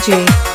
DJ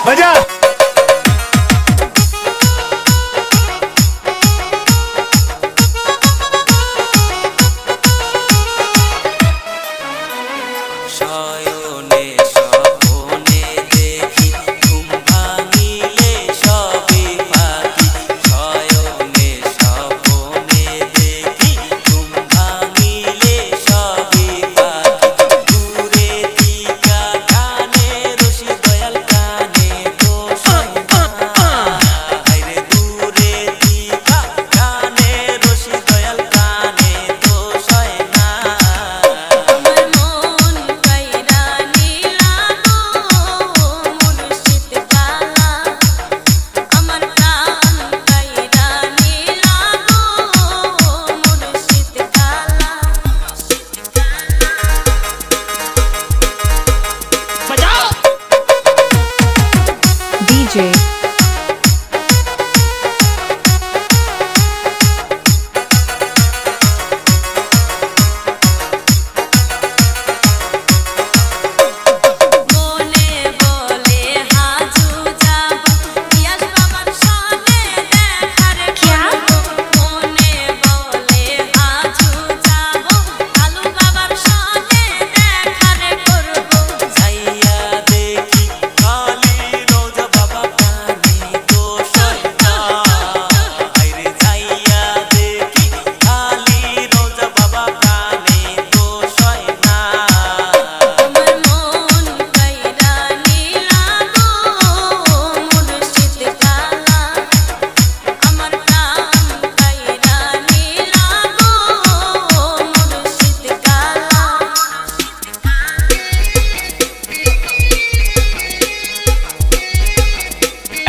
बजा শয়নে স্বপনে দেখি ঘুম ভাঙিলে সবে পাখি শয়নে স্বপনে দেখি ঘুম ভাঙিলে সবে পাখি দূরে দিকা কানে রশি দয়াল কানে তো হায়রে দূরে দিকা কানে রশি দয়াল কানে তো সয়না DJ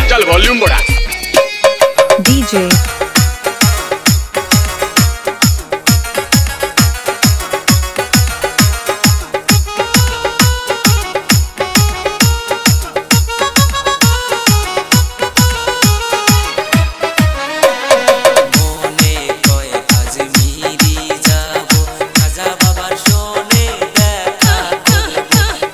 चल वॉल्यूम बढ़ा DJ মনে কয় আজমিরি যাব খাজা বাবার শোনে দেখা করব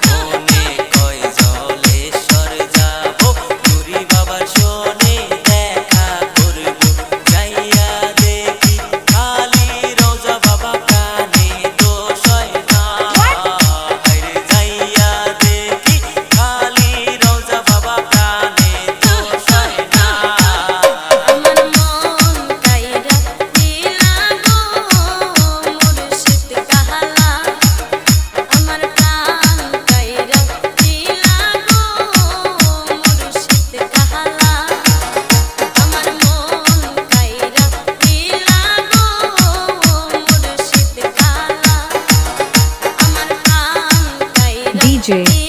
মনে কয় জলেশ্বর যাব নুরি বাবার শোনে দেখা করব যাইয়া দেখি খালি রোজা বাবা কানে তো সয়না হায়রে যাইয়া দেখি খালি রোজা বাবা কানে তো সয়না DJ